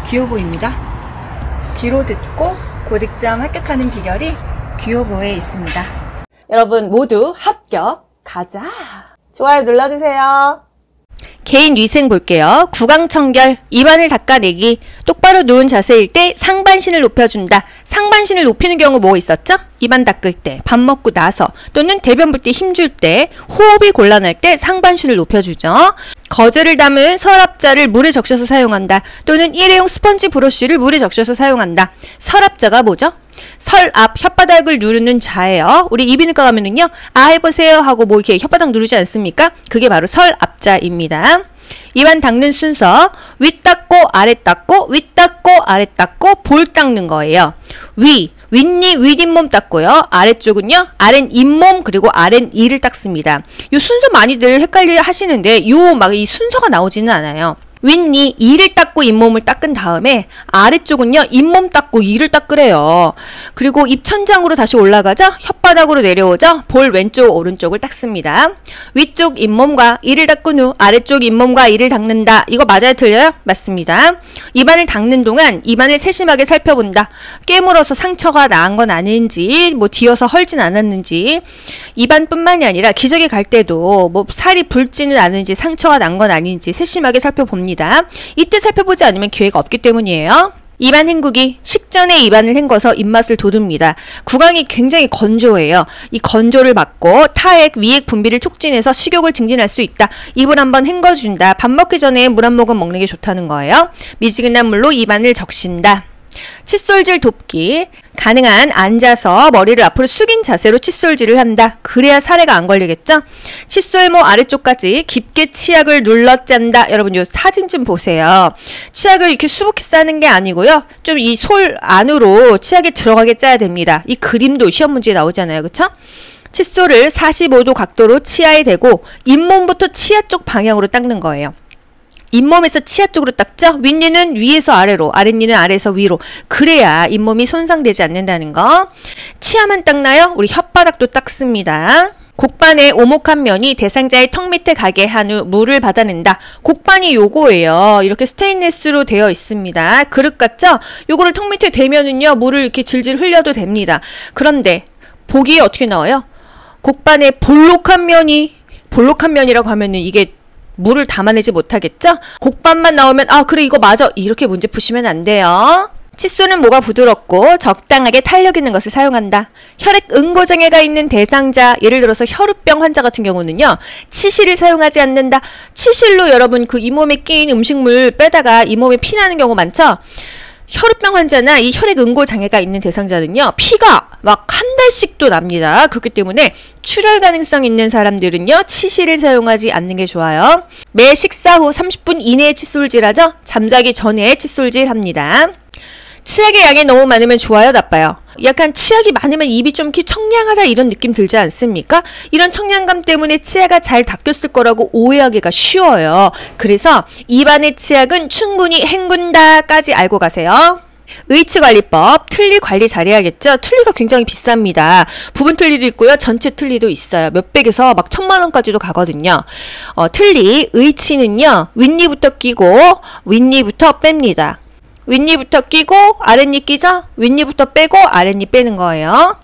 귀요보입니다. 귀로 듣고 고득점 합격하는 비결이 귀요보에 있습니다. 여러분 모두 합격 가자. 좋아요 눌러주세요. 개인 위생 볼게요. 구강청결, 입안을 닦아내기, 똑바로 누운 자세일 때 상반신을 높여준다. 상반신을 높이는 경우 뭐 있었죠? 입안 닦을 때, 밥 먹고 나서, 또는 대변 볼 때 힘줄 때, 호흡이 곤란할 때 상반신을 높여주죠. 거즈를 담은 서랍자를 물에 적셔서 사용한다. 또는 일회용 스펀지 브러쉬를 물에 적셔서 사용한다. 서랍자가 뭐죠? 설압, 혓바닥을 누르는 자예요. 우리 이비인후과 가면은요, 해보세요 하고 뭐 이렇게 혓바닥 누르지 않습니까? 그게 바로 설압자입니다. 입안 닦는 순서, 윗 닦고 아래 닦고 윗 닦고 아래 닦고 볼 닦는 거예요. 윗니, 윗잇몸 닦고요. 아래쪽은요, 아랫 잇몸 그리고 아랫 이를 닦습니다. 요 순서 많이들 헷갈려 하시는데 요 막 이 순서가 나오지는 않아요. 윗니, 이를 닦고 잇몸을 닦은 다음에 아래쪽은요, 잇몸 닦고 이를 닦으래요. 그리고 입천장으로 다시 올라가죠? 혓바닥으로 내려오죠? 볼 왼쪽, 오른쪽을 닦습니다. 위쪽 잇몸과 이를 닦은 후 아래쪽 잇몸과 이를 닦는다. 이거 맞아요? 틀려요? 맞습니다. 입안을 닦는 동안 입안을 세심하게 살펴본다. 깨물어서 상처가 나은 건 아닌지, 뭐 뒤어서 헐진 않았는지, 입안뿐만이 아니라 기저귀 갈 때도 뭐 살이 붉지는 않은지 상처가 난 건 아닌지 세심하게 살펴봅니다. 이때 살펴보지 않으면 기회가 없기 때문이에요. 입안 헹구기, 식전에 입안을 헹궈서 입맛을 돋웁니다. 구강이 굉장히 건조해요. 이 건조를 막고 타액, 위액 분비를 촉진해서 식욕을 증진할 수 있다. 입을 한번 헹궈준다. 밥 먹기 전에 물 한 모금 먹는 게 좋다는 거예요. 미지근한 물로 입안을 적신다. 칫솔질 돕기, 가능한 앉아서 머리를 앞으로 숙인 자세로 칫솔질을 한다. 그래야 사례가 안 걸리겠죠? 칫솔모 아래쪽까지 깊게 치약을 눌러 짠다. 여러분 요 사진 좀 보세요. 치약을 이렇게 수북히 싸는 게 아니고요. 좀 이 솔 안으로 치약이 들어가게 짜야 됩니다. 이 그림도 시험 문제에 나오잖아요. 그쵸? 칫솔을 45도 각도로 치아에 대고 잇몸부터 치아 쪽 방향으로 닦는 거예요. 잇몸에서 치아 쪽으로 닦죠? 윗니는 위에서 아래로, 아랫니는 아래에서 위로. 그래야 잇몸이 손상되지 않는다는 거. 치아만 닦나요? 우리 혓바닥도 닦습니다. 곡반의 오목한 면이 대상자의 턱 밑에 가게 한 후 물을 받아낸다. 곡반이 요거예요. 이렇게 스테인리스로 되어 있습니다. 그릇 같죠? 요거를 턱 밑에 대면은요, 물을 이렇게 질질 흘려도 됩니다. 그런데 보기에 어떻게 나와요? 곡반의 볼록한 면이라고 하면은 이게 물을 담아내지 못하겠죠? 곡반만 나오면 그래 이거 맞아 이렇게 문제 푸시면 안 돼요. 칫솔은 뭐가 부드럽고 적당하게 탄력 있는 것을 사용한다. 혈액 응고장애가 있는 대상자, 예를 들어서 혈우병 환자 같은 경우는요, 치실을 사용하지 않는다. 치실로 여러분 그 잇몸에 끼인 음식물 빼다가 잇몸에 피 나는 경우 많죠? 혈우병 환자나 이 혈액 응고 장애가 있는 대상자는요, 피가 막 한 달씩도 납니다. 그렇기 때문에 출혈 가능성 있는 사람들은요, 치실을 사용하지 않는 게 좋아요. 매 식사 후 30분 이내에 칫솔질 하죠? 잠자기 전에 칫솔질 합니다. 치약의 양이 너무 많으면 좋아요, 나빠요? 약간 치약이 많으면 입이 좀 이렇게 청량하다 이런 느낌 들지 않습니까? 이런 청량감 때문에 치아가 잘 닦였을 거라고 오해하기가 쉬워요. 그래서 입안의 치약은 충분히 헹군다까지 알고 가세요. 의치관리법, 틀니 관리 잘해야겠죠? 틀니가 굉장히 비쌉니다. 부분 틀니도 있고요, 전체 틀니도 있어요. 몇백에서 막 1000만원까지도 가거든요. 틀니, 의치는요, 윗니부터 끼고 윗니부터 뺍니다. 윗니부터 끼고 아랫니 끼죠? 윗니부터 빼고 아랫니 빼는 거예요.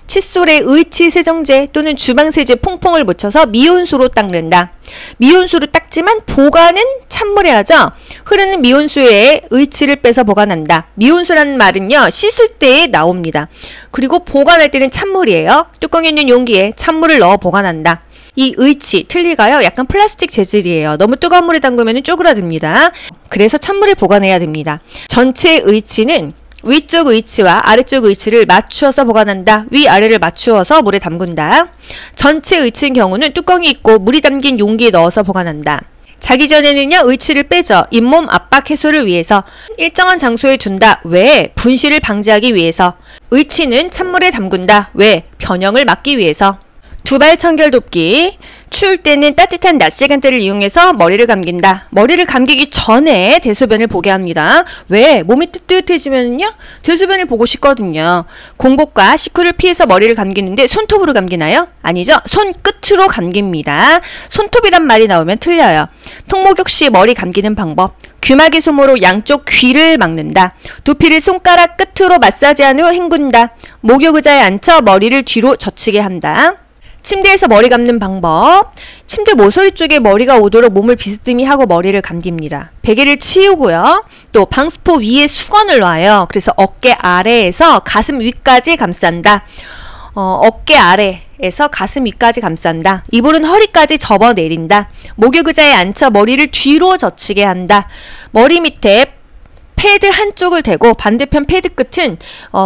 칫솔에 의치 세정제 또는 주방세제 퐁퐁을 묻혀서 미온수로 닦는다. 미온수로 닦지만 보관은 찬물에 하죠. 흐르는 미온수에 의치를 빼서 보관한다. 미온수라는 말은요, 씻을 때 나옵니다. 그리고 보관할 때는 찬물이에요. 뚜껑 있는 용기에 찬물을 넣어 보관한다. 이 의치, 틀니가요, 약간 플라스틱 재질이에요. 너무 뜨거운 물에 담그면 쪼그라듭니다. 그래서 찬물에 보관해야 됩니다. 전체 의치는 위쪽 의치와 아래쪽 의치를 맞추어서 보관한다. 위아래를 맞추어서 물에 담근다. 전체 의치인 경우는 뚜껑이 있고 물이 담긴 용기에 넣어서 보관한다. 자기 전에는요, 의치를 빼죠. 잇몸 압박 해소를 위해서. 일정한 장소에 둔다. 왜? 분실을 방지하기 위해서. 의치는 찬물에 담근다. 왜? 변형을 막기 위해서. 두발 청결 돕기. 추울 때는 따뜻한 낮 시간대를 이용해서 머리를 감긴다. 머리를 감기기 전에 대소변을 보게 합니다. 왜? 몸이 뜨뜻해지면요, 대소변을 보고 싶거든요. 공복과 식후를 피해서 머리를 감기는데 손톱으로 감기나요? 아니죠. 손끝으로 감깁니다. 손톱이란 말이 나오면 틀려요. 통목욕 시 머리 감기는 방법. 귀마개 솜으로 양쪽 귀를 막는다. 두피를 손가락 끝으로 마사지한 후 헹군다. 목욕 의자에 앉혀 머리를 뒤로 젖히게 한다. 침대에서 머리 감는 방법. 침대 모서리 쪽에 머리가 오도록 몸을 비스듬히 하고 머리를 감깁니다. 베개를 치우고요. 또 방수포 위에 수건을 놔요. 그래서 어깨 아래에서 가슴 위까지 감싼다. 어깨 아래에서 가슴 위까지 감싼다. 이불은 허리까지 접어 내린다. 목욕 의자에 앉혀 머리를 뒤로 젖히게 한다. 머리 밑에 패드 한쪽을 대고 반대편 패드 끝은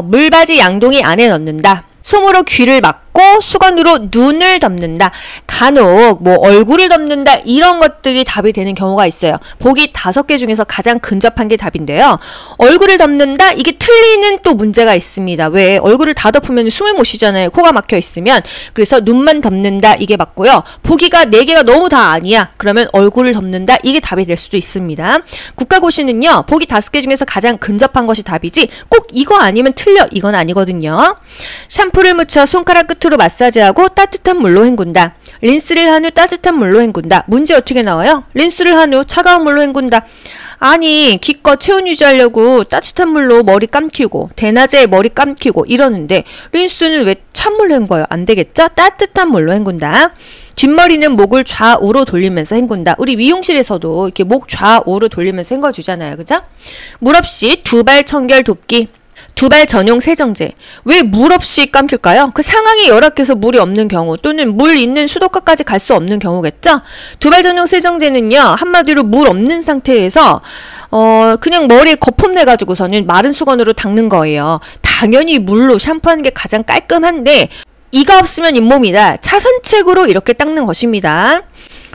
물바지 양동이 안에 넣는다. 솜으로 귀를 막고 수건으로 눈을 덮는다. 간혹 얼굴을 덮는다 이런 것들이 답이 되는 경우가 있어요. 보기 5개 중에서 가장 근접한 게 답인데요. 얼굴을 덮는다 이게 틀리는 또 문제가 있습니다. 왜? 얼굴을 다 덮으면 숨을 못 쉬잖아요. 코가 막혀 있으면. 그래서 눈만 덮는다 이게 맞고요. 보기가 4개가 너무 다 아니야. 그러면 얼굴을 덮는다 이게 답이 될 수도 있습니다. 국가고시는요. 보기 5개 중에서 가장 근접한 것이 답이지 꼭 이거 아니면 틀려 이건 아니거든요. 샴푸를 묻혀 손가락 끝으로 마사지하고 따뜻한 물로 헹군다. 린스를 한 후 따뜻한 물로 헹군다. 문제 어떻게 나와요? 린스를 한 후 차가운 물로 헹군다. 아니 기껏 체온 유지하려고 따뜻한 물로 머리 감키고 대낮에 머리 감키고 이러는데 린스는 왜 찬물로 헹궈요? 안 되겠죠? 따뜻한 물로 헹군다. 뒷머리는 목을 좌우로 돌리면서 헹군다. 우리 미용실에서도 이렇게 목 좌우로 돌리면서 헹궈주잖아요. 그죠? 물 없이 두발 청결 돕기. 두발 전용 세정제. 왜 물 없이 감길까요? 그 상황이 열악해서 물이 없는 경우 또는 물 있는 수도가까지 갈 수 없는 경우겠죠? 두발 전용 세정제는요. 한마디로 물 없는 상태에서 그냥 머리에 거품 내가지고서는 마른 수건으로 닦는 거예요. 당연히 물로 샴푸하는 게 가장 깔끔한데 이가 없으면 잇몸이다. 차선책으로 이렇게 닦는 것입니다.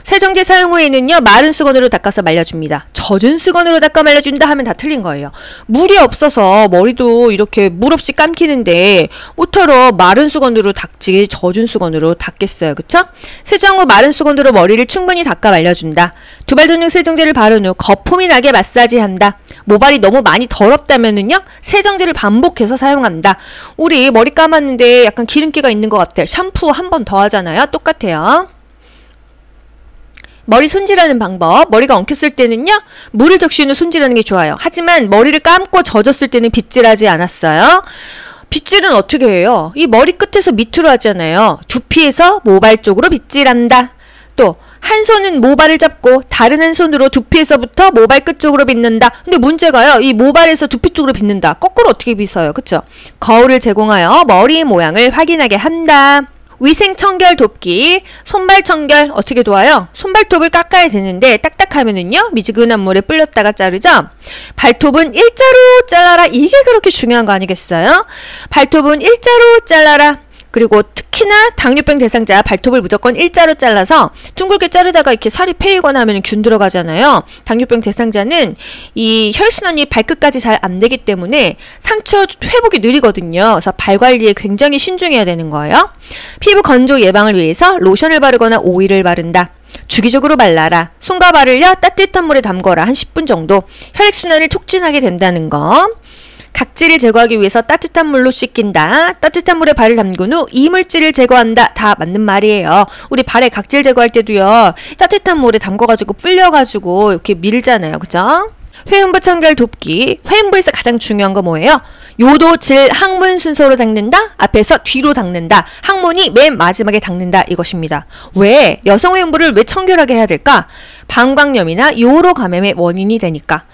세정제 사용 후에는요. 마른 수건으로 닦아서 말려줍니다. 젖은 수건으로 닦아 말려준다 하면 다 틀린 거예요. 물이 없어서 머리도 이렇게 물 없이 감기는데 못하러 마른 수건으로 닦지 젖은 수건으로 닦겠어요. 그쵸? 세정 후 마른 수건으로 머리를 충분히 닦아 말려준다. 두발 전용 세정제를 바른 후 거품이 나게 마사지한다. 모발이 너무 많이 더럽다면은요. 세정제를 반복해서 사용한다. 우리 머리 감았는데 약간 기름기가 있는 것 같아. 샴푸 한 번 더 하잖아요. 똑같아요. 머리 손질하는 방법. 머리가 엉켰을 때는요. 물을 적신 후 손질하는 게 좋아요. 하지만 머리를 감고 젖었을 때는 빗질하지 않았어요. 빗질은 어떻게 해요? 이 머리 끝에서 밑으로 하잖아요. 두피에서 모발 쪽으로 빗질한다. 또 한 손은 모발을 잡고 다른 한 손으로 두피에서부터 모발 끝 쪽으로 빗는다. 근데 문제가요. 이 모발에서 두피 쪽으로 빗는다. 거꾸로 어떻게 빗어요? 그쵸? 거울을 제공하여 머리 모양을 확인하게 한다. 위생 청결 돕기. 손발 청결 어떻게 도와요? 손발톱을 깎아야 되는데 딱딱하면은요 미지근한 물에 불렸다가 자르죠. 발톱은 일자로 잘라라. 이게 그렇게 중요한 거 아니겠어요? 발톱은 일자로 잘라라. 그리고 특히나 당뇨병 대상자 발톱을 무조건 일자로 잘라서 둥글게 자르다가 이렇게 살이 패이거나 하면 균 들어가잖아요. 당뇨병 대상자는 이 혈순환이 발끝까지 잘 안 되기 때문에 상처 회복이 느리거든요. 그래서 발 관리에 굉장히 신중해야 되는 거예요. 피부 건조 예방을 위해서 로션을 바르거나 오일을 바른다. 주기적으로 발라라. 손과 발을요 따뜻한 물에 담궈라. 한 10분 정도. 혈액순환을 촉진하게 된다는 거. 각질을 제거하기 위해서 따뜻한 물로 씻긴다. 따뜻한 물에 발을 담근 후 이물질을 제거한다. 다 맞는 말이에요. 우리 발에 각질 제거할 때도요. 따뜻한 물에 담궈가지고 불려가지고 이렇게 밀잖아요. 그죠? 회음부 청결 돕기. 회음부에서 가장 중요한 거 뭐예요? 요도, 질, 항문 순서로 닦는다. 앞에서 뒤로 닦는다. 항문이 맨 마지막에 닦는다. 이것입니다. 왜? 여성 회음부를 왜 청결하게 해야 될까? 방광염이나 요로 감염의 원인이 되니까.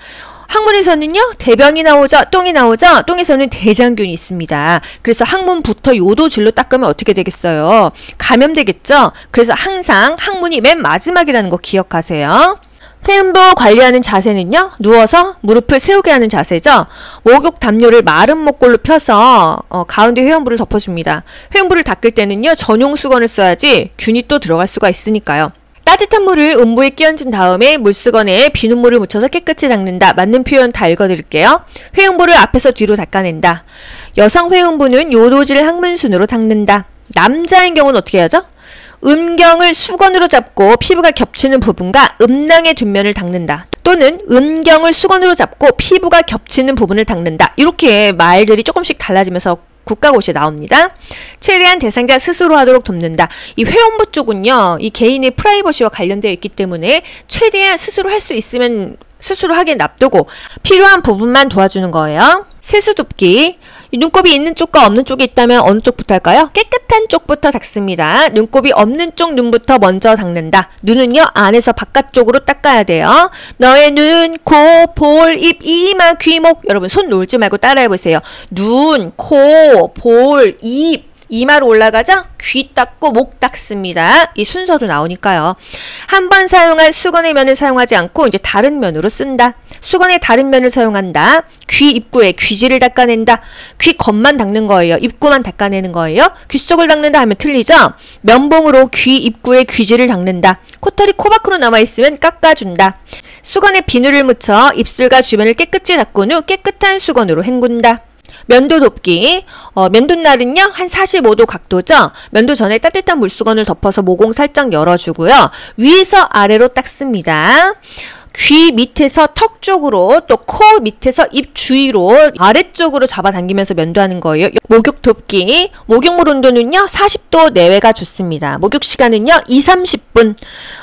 항문에서는요 대변이 나오죠. 똥이 나오죠. 똥에서는 대장균이 있습니다. 그래서 항문부터 요도질로 닦으면 어떻게 되겠어요? 감염되겠죠. 그래서 항상 항문이 맨 마지막이라는 거 기억하세요. 회음부 관리하는 자세는요 누워서 무릎을 세우게 하는 자세죠. 목욕 담요를 마른 목골로 펴서 가운데 회음부를 덮어줍니다. 회음부를 닦을 때는요 전용 수건을 써야지 균이 또 들어갈 수가 있으니까요. 따뜻한 물을 음부에 끼얹은 다음에 물수건에 비눗물을 묻혀서 깨끗이 닦는다. 맞는 표현 다 읽어드릴게요. 회음부를 앞에서 뒤로 닦아낸다. 여성 회음부는 요도질 항문순으로 닦는다. 남자인 경우는 어떻게 하죠? 음경을 수건으로 잡고 피부가 겹치는 부분과 음낭의 뒷면을 닦는다. 또는 음경을 수건으로 잡고 피부가 겹치는 부분을 닦는다. 이렇게 말들이 조금씩 달라지면서 국가고시에 나옵니다. 최대한 대상자 스스로 하도록 돕는다. 이 회음부 쪽은요. 이 개인의 프라이버시와 관련되어 있기 때문에 최대한 스스로 할 수 있으면 스스로 하기엔 놔두고 필요한 부분만 도와주는 거예요. 세수돕기. 눈곱이 있는 쪽과 없는 쪽이 있다면 어느 쪽부터 할까요? 깨끗한 쪽부터 닦습니다. 눈곱이 없는 쪽 눈부터 먼저 닦는다. 눈은요, 안에서 바깥쪽으로 닦아야 돼요. 너의 눈, 코, 볼, 입, 이마, 귀, 목. 여러분 손 놀지 말고 따라해보세요. 눈, 코, 볼, 입, 이마로 올라가자 귀 닦고 목 닦습니다. 이 순서로 나오니까요. 한 번 사용한 수건의 면을 사용하지 않고 이제 다른 면으로 쓴다. 수건의 다른 면을 사용한다. 귀 입구에 귀지를 닦아낸다. 귀 겉만 닦는 거예요. 입구만 닦아내는 거예요. 귀 속을 닦는다 하면 틀리죠? 면봉으로 귀 입구에 귀지를 닦는다. 코털이 코 밖으로 남아있으면 깎아준다. 수건에 비누를 묻혀 입술과 주변을 깨끗이 닦은 후 깨끗한 수건으로 헹군다. 면도 돕기. 면도날은요, 한 45도 각도죠? 면도 전에 따뜻한 물수건을 덮어서 모공 살짝 열어주고요. 위에서 아래로 닦습니다. 귀 밑에서 턱 쪽으로 또 코 밑에서 입 주위로 아래쪽으로 잡아당기면서 면도하는 거예요. 목욕 돕기. 목욕물 온도는요 40도 내외가 좋습니다. 목욕 시간은요 2-30분.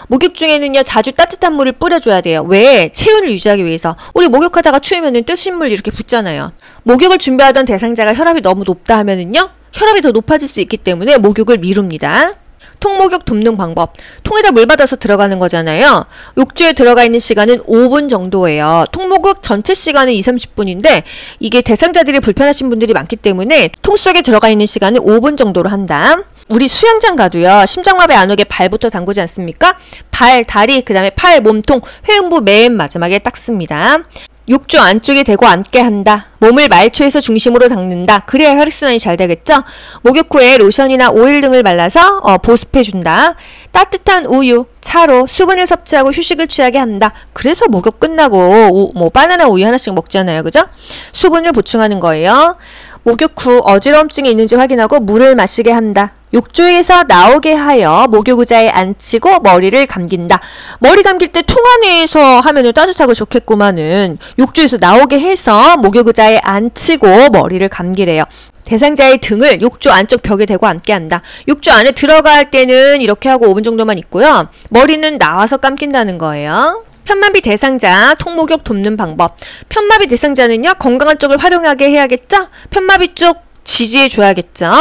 목욕 중에는요 자주 따뜻한 물을 뿌려줘야 돼요. 왜? 체온을 유지하기 위해서. 우리 목욕하다가 추우면은 뜨신 물 이렇게 붓잖아요. 목욕을 준비하던 대상자가 혈압이 너무 높다 하면은요 혈압이 더 높아질 수 있기 때문에 목욕을 미룹니다. 통목욕 돕는 방법. 통에다 물 받아서 들어가는 거잖아요. 욕조에 들어가 있는 시간은 5분 정도예요. 통목욕 전체 시간은 2-30분인데 이게 대상자들이 불편하신 분들이 많기 때문에 통 속에 들어가 있는 시간은 5분 정도로 한다. 우리 수영장 가도요. 심장마비 안 오게 발부터 담그지 않습니까? 발, 다리, 그 다음에 팔, 몸통, 회음부 맨 마지막에 닦습니다. 욕조 안쪽에 대고 앉게 한다. 몸을 말초에서 중심으로 닦는다. 그래야 혈액순환이 잘 되겠죠? 목욕 후에 로션이나 오일 등을 발라서 보습해준다. 따뜻한 우유, 차로 수분을 섭취하고 휴식을 취하게 한다. 그래서 목욕 끝나고 바나나 우유 하나씩 먹잖아요. 그죠? 수분을 보충하는 거예요. 목욕 후 어지러움증이 있는지 확인하고 물을 마시게 한다. 욕조에서 나오게 하여 목욕 의자에 앉히고 머리를 감긴다. 머리 감길 때 통 안에서 하면은 따뜻하고 좋겠구만은 욕조에서 나오게 해서 목욕 의자에 앉히고 머리를 감기래요. 대상자의 등을 욕조 안쪽 벽에 대고 앉게 한다. 욕조 안에 들어갈 때는 이렇게 하고 5분 정도만 있고요. 머리는 나와서 감긴다는 거예요. 편마비 대상자 통목욕 돕는 방법. 편마비 대상자는요 건강한 쪽을 활용하게 해야겠죠? 편마비 쪽 지지해줘야겠죠?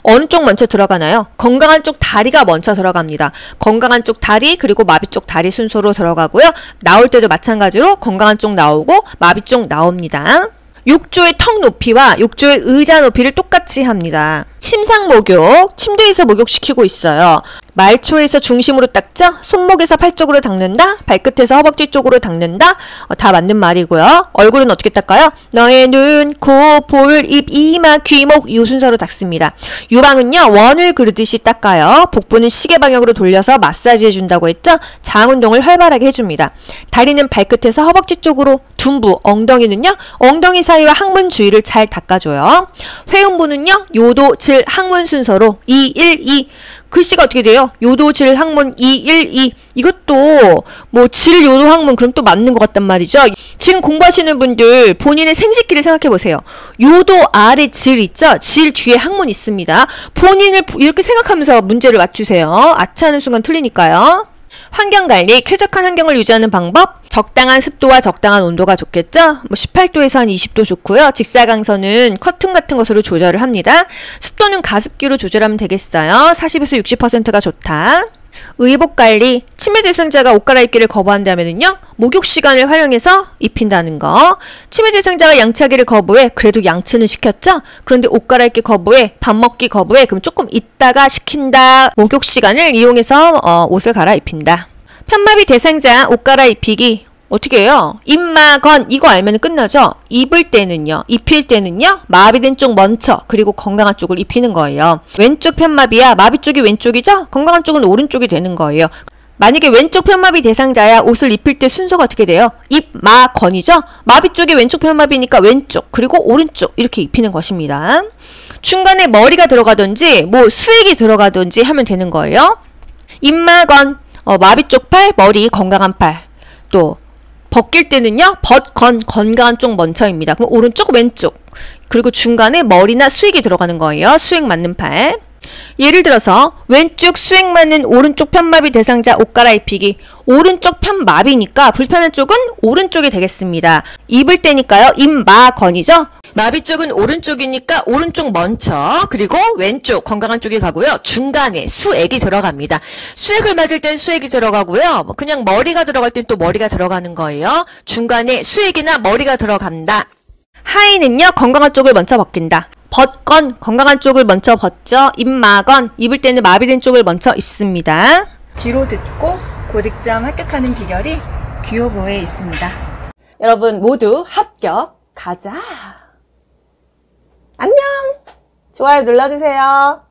어느 쪽 먼저 들어가나요? 건강한 쪽 다리가 먼저 들어갑니다. 건강한 쪽 다리 그리고 마비 쪽 다리 순서로 들어가고요. 나올 때도 마찬가지로 건강한 쪽 나오고 마비 쪽 나옵니다. 욕조의 턱 높이와 욕조의 의자 높이를 똑같이 합니다. 침상 목욕, 침대에서 목욕시키고 있어요. 말초에서 중심으로 닦죠? 손목에서 팔 쪽으로 닦는다? 발끝에서 허벅지 쪽으로 닦는다? 다 맞는 말이고요. 얼굴은 어떻게 닦아요? 너의 눈, 코, 볼, 입, 이마, 귀, 목 이 순서로 닦습니다. 유방은요 원을 그르듯이 닦아요. 복부는 시계 방향으로 돌려서 마사지 해준다고 했죠? 장 운동을 활발하게 해줍니다. 다리는 발끝에서 허벅지 쪽으로, 둔부, 엉덩이는요 엉덩이 사이와 항문 주위를 잘 닦아줘요. 회음부는요 요도, 질, 항문 순서로 2, 1, 2. 글씨가 어떻게 돼요? 요도, 질, 항문 2, 1, 2. 이것도 질, 요도, 항문 그럼 또 맞는 것 같단 말이죠. 지금 공부하시는 분들 본인의 생식기를 생각해 보세요. 요도 아래 질 있죠? 질 뒤에 항문 있습니다. 본인을 이렇게 생각하면서 문제를 맞추세요. 아차하는 순간 틀리니까요. 환경관리, 쾌적한 환경을 유지하는 방법. 적당한 습도와 적당한 온도가 좋겠죠? 18도에서 한 20도 좋고요. 직사광선은 커튼 같은 것으로 조절을 합니다. 습도는 가습기로 조절하면 되겠어요. 40에서 60%가 좋다. 의복관리, 치매 대상자가 옷 갈아입기를 거부한다면요 목욕 시간을 활용해서 입힌다는 거. 치매 대상자가 양치하기를 거부해. 그래도 양치는 시켰죠? 그런데 옷 갈아입기 거부해. 밥 먹기 거부해. 그럼 조금 있다가 시킨다. 목욕 시간을 이용해서 옷을 갈아입힌다. 편마비 대상자 옷 갈아입히기 어떻게 해요? 입마건 이거 알면 끝나죠? 입을 때는요, 입힐 때는요 마비된 쪽 먼저 그리고 건강한 쪽을 입히는 거예요. 왼쪽 편마비야 마비 쪽이 왼쪽이죠? 건강한 쪽은 오른쪽이 되는 거예요. 만약에 왼쪽 편마비 대상자야 옷을 입힐 때 순서가 어떻게 돼요? 입마건이죠? 마비 쪽이 왼쪽 편마비니까 왼쪽 그리고 오른쪽 이렇게 입히는 것입니다. 중간에 머리가 들어가든지 수액이 들어가든지 하면 되는 거예요. 입마건 마비 쪽 팔, 머리 건강한 팔. 또 벗길 때는요, 건강한 쪽 먼저입니다. 그럼 오른쪽, 왼쪽. 그리고 중간에 머리나 수액이 들어가는 거예요. 수액 맞는 팔. 예를 들어서 왼쪽 수액 맞는 오른쪽 편마비 대상자 옷 갈아입히기. 오른쪽 편마비니까 불편한 쪽은 오른쪽이 되겠습니다. 입을 때니까요. 입마건이죠. 마비 쪽은 오른쪽이니까 오른쪽 먼저, 그리고 왼쪽 건강한 쪽이 가고요. 중간에 수액이 들어갑니다. 수액을 맞을 땐 수액이 들어가고요. 그냥 머리가 들어갈 땐 또 머리가 들어가는 거예요. 중간에 수액이나 머리가 들어간다. 하의는요, 건강한 쪽을 먼저 벗긴다. 벗건, 건강한 쪽을 먼저 벗죠. 입마건, 입을 때는 마비된 쪽을 먼저 입습니다. 귀로 듣고 고득점 합격하는 비결이 귀요보에 있습니다. 여러분 모두 합격. 가자. 안녕. 좋아요 눌러주세요.